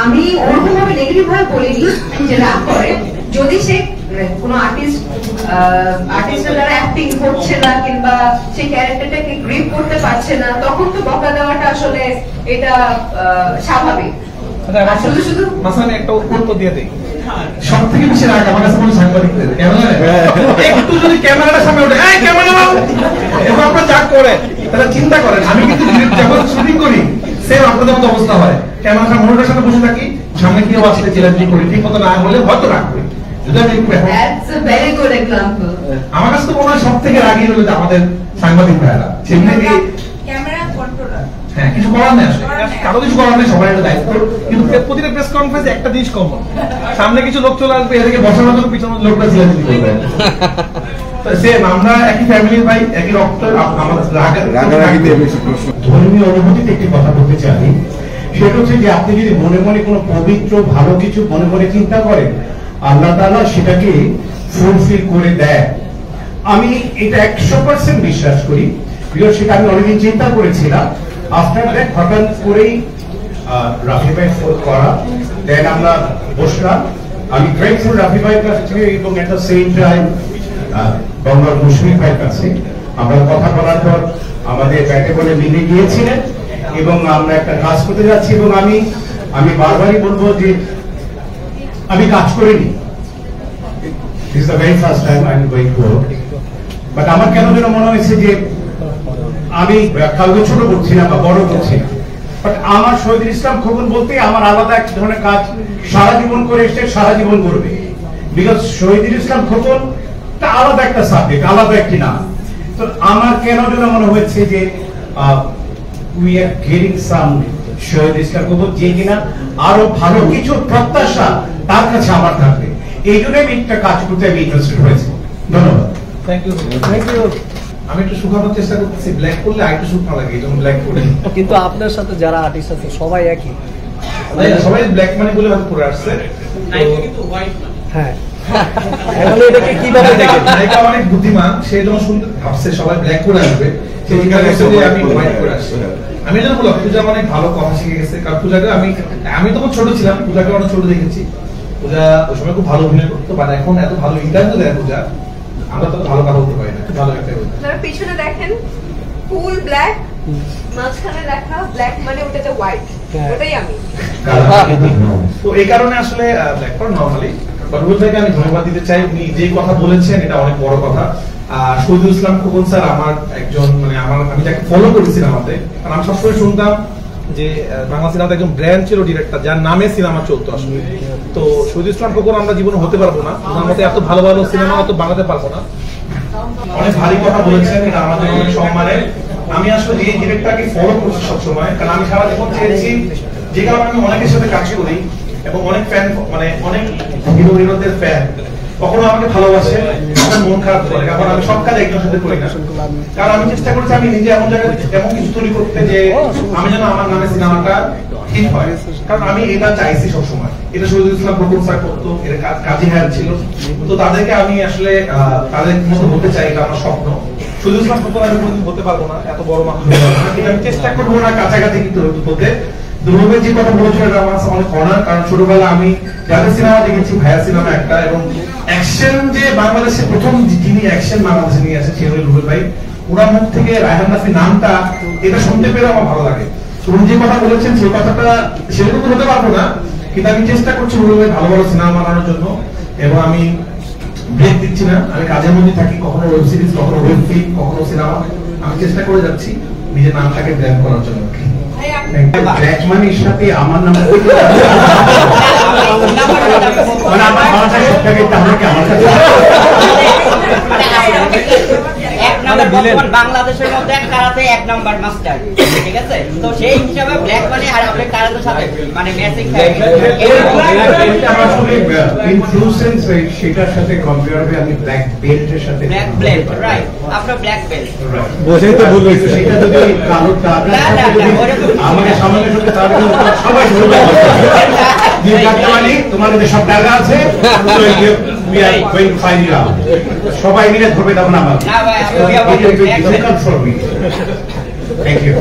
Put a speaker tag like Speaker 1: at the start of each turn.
Speaker 1: আমি ওরকম ভাবে নেগেটিভ ভাবে বলিনি যে রাগ করে, যদি সে কোনো আর্টিস্টের দ্বারা অ্যাক্টিং করছে না কিংবা সেই ক্যারেক্টারটাকে গ্রিপ করতে পারছে না, তখন তো বকা দেওয়াটা আসলে এটা স্বাভাবিক। শুধু শুধু
Speaker 2: মাসানে একটা উত্তর দিয়ে দেই, সব থেকে বেশি রাগ আমার কাছে মনে সাংবাদিকদের একটু যদি ক্যামেরাটার সামনে ওঠে, এই ক্যামেরা নাও, এবং আপনারা যা করে তারা চিন্তা করেন। আমি কিন্তু যখন শুটিং করি সেম আপনাদের মতো অবস্থা হয়, ক্যামেরার সামনে মনিটরের সামনে বসে থাকি, সামনে কেউ আসলে চিল্লাচিল্লি করি, ঠিক মতো না হলে হয়তো রাগ করি। আমার কাছে তো মনে হয় সব থেকে রাগী হলো আমাদের সাংবাদিক ভাইরা,
Speaker 1: ক্যামেরা কন্ট্রোলার।
Speaker 2: হ্যাঁ, কিছু করার নেই আসলে, কারো কিছু করার নেই, সবাই একটা দায়িত্ব। কিন্তু প্রতিটা প্রেস কনফারেন্সে একটা জিনিস কমন, সামনে কিছু লোক চলে আসবে, এদিকে বসানোর জন্য পিছনের লোকটা চিল্লাচিল্লি করবে। সেম, আমরা একই ফ্যামিলির ভাই, একই রক্ত, আমাদের রাগারাগিতে বেশি প্রশ্ন।
Speaker 3: ধর্মীয় অনুভূতিতে একটি কথা বলতে চাই, সেটা হচ্ছে যে আপনি যদি মনে মনে কোনো পবিত্র ভালো কিছু মনে মনে চিন্তা করেন, আল্লাহ তাআলা সেটাকে ফুলফিল করে দেয়। আমি এটা 100% বিশ্বাস করি, বিকজ সেটা আমি অনেকদিন চিন্তা করেছিলাম। আফটার দ্যাট হঠাৎ করেই রাফি ভাই ফোন করা, দেন আমরা বসলাম, আমি গ্রেটফুল রাফি ভাইয়ের কাছ থেকে এবং at the same time বঙ্গাল Mushfiq ভাইয়ের কাছে। আমরা কথা বলার পর আমাদের ব্যাটে বলে মিলে গিয়েছিলেন এবং আমরা একটা কাজ করতে যাচ্ছি, এবং আমি বারবারই বলবো যে আমি কাজ করিনি, this is the very first time I am going to work. But আমার কেন যেন মনে হয়েছে যে আমি কাউকে ছোট করছি না বা বড় করছি না, বাট আমার শহীদুল ইসলাম খোকন বলতে আমার আলাদা এক ধরনের কাজ সারা জীবন করে এসে সারা জীবন করবে, বিকজ শহীদুল ইসলাম খোকন আলাদা একটা সাবজেক্ট, আলাদা একটি নাম। তো আমার কেন যেন মনে হয়েছে যে we are getting some Shahidul Islam Khokon, যে কিনা আরো ভালো কিছু প্রত্যাশা তার কাছে আমার থাকবে, এই জন্য আমি একটা কাজ করতে আমি ইন্টারেস্টেড হয়েছি। ধন্যবাদ।
Speaker 2: Thank you, thank you. আমি একটু শুকানোর চেষ্টা করতেছি, ব্ল্যাক করলে আরেকটু শুকনো লাগে, যেমন ব্ল্যাক করে।
Speaker 4: কিন্তু আপনার সাথে যারা আর্টিস্ট আছে সবাই একই,
Speaker 2: সবাই ব্ল্যাক মানে বলে হয়তো পরে আসছে,
Speaker 4: কিন্তু হোয়াইট না। হ্যাঁ, এখন এটাকে কিভাবে দেখেন?
Speaker 2: নায়িকা অনেক বুদ্ধিমান, সে যখন শুনতে ভাবছে সবাই ব্ল্যাক করে আসবে, সেই কারণে আমি হোয়াইট করে আসছি। আমি যেন বললাম পূজা অনেক ভালো কথা শিখে গেছে, কারণ পূজাকে আমি তখন ছোট ছিলাম, পূজাকে অনেক ছোট দেখেছি। পূজা ওই সময় খুব ভালো অভিনয় করতো, বাট এখন এত ভালো ইন্টারভিউ দেয় পূজা, আমরা তো ভালো কথা বলতে পারি না, ভালো একটা।
Speaker 1: আপনারা পিছনে দেখেন ফুল ব্ল্যাক, মাঝখানে লেখা ব্ল্যাক মানে ওটাতে হোয়াইট, ওটাই আমি।
Speaker 2: তো এই কারণে আসলে ব্ল্যাক করা নরমালি, বাট রুবেল ভাইকে আমি ধন্যবাদ দিতে চাই, উনি যে কথা বলেছেন এটা অনেক বড় কথা। আর শহীদুল ইসলাম খোকন স্যার আমার একজন, মানে আমি যাকে ফলো করেছি সিনেমাতে, কারণ আমি সবসময় শুনতাম যে বাংলা সিনেমাতে একজন ব্র্যান্ড ছিল ডিরেক্টর, যার নামে সিনেমা চলতো আসলে। তো শহীদুল ইসলাম খোকন আমরা জীবনে হতে পারবো না, ওনার মতো এত ভালো ভালো সিনেমা হয়তো বানাতে পারবো না। অনেক ভারী কথা বলেছেন, এটা আমাদের অনেক সম্মানের। আমি আসলে যে ডিরেক্টরকে ফলো করছি সবসময়, কারণ আমি সারা জীবন চেয়েছি, যে কারণে আমি অনেকের সাথে কাজ করি এবং অনেক ফ্যান, মানে অনেক হিরো হিরোদের ফ্যান, কখনো আমাকে ভালোবাসে, আমার মন খারাপ করে, কারণ আমি সব কাজ একজনের সাথে করি না। কারণ আমি চেষ্টা করছি আমি নিজে এমন জায়গায় এমন কিছু তৈরি করতে যে আমি যেন আমার নামে সিনেমাটা হিট হয়, কারণ আমি এটা চাইছি সবসময়। এটা শহীদুল ইসলাম খোকন স্যার করতো, এটা কাজী হায়াত ছিল, তো তাদেরকে আমি আসলে তাদের মতো হতে চাই, এটা আমার স্বপ্ন। শহীদুল ইসলাম খোকন আমি কোনোদিন হতে পারবো না, এত বড় মানুষ হতে পারবো না, কিন্তু আমি চেষ্টা করবো না কাছাকাছি কিন্তু হতে। দুর্ভাগ্যের যে কথা বলেছিল এটা আমার অনেক অনার, কারণ ছোটবেলা আমি যাদের সিনেমা দেখেছি, ভাইয়া সিনেমা একটা, এবং অ্যাকশন যে বাংলাদেশে প্রথম যিনি অ্যাকশন বাংলাদেশে নিয়ে আসে সে হল রুবেল ভাই। ওনার মুখ থেকে রায়হান রাফি নামটা এটা শুনতে পেরে আমার ভালো লাগে। উনি যে কথা বলেছেন সেই কথাটা সেরকম হতে পারবো না, কিন্তু আমি চেষ্টা করছি রুবেল ভাই ভালো ভালো সিনেমা বানানোর জন্য, এবং আমি ব্রেক দিচ্ছি না, আমি কাজের মধ্যে থাকি, কখনো ওয়েব সিরিজ, কখনো ওয়েব ফিল্ম, কখনো সিনেমা, আমি চেষ্টা করে যাচ্ছি নিজের নামটাকে ব্র্যান্ড করার জন্য।
Speaker 3: ব্ল্যাক মানির সাথে আমার নাম মানে আমার ভাষা সবটাকে তাহলে আমার কাছে
Speaker 5: বাংলাদেশের মধ্যে কারাতে 1 নাম্বার মাস্টার, ঠিক আছে? তো সেই হিসাবে ব্ল্যাক মানি আর আপনি কারাতের সাথে মানে ম্যাচিং
Speaker 3: ইনফ্লুয়েন্স সেটার সাথে কম্পেয়ার হবে আমি ব্ল্যাক বেল্টের সাথে
Speaker 5: ব্ল্যাক বেল্ট, রাইট? আপনার ব্ল্যাক বেল্ট
Speaker 3: বোঝাই তো বললো, সেটা যদি কালো আমাদের সামনে শুনতে তাহলে সবাই ধরবে তোমার মধ্যে সব টাকা আছে, সবাই মিলে ধরবে তখন আমার। Thank you.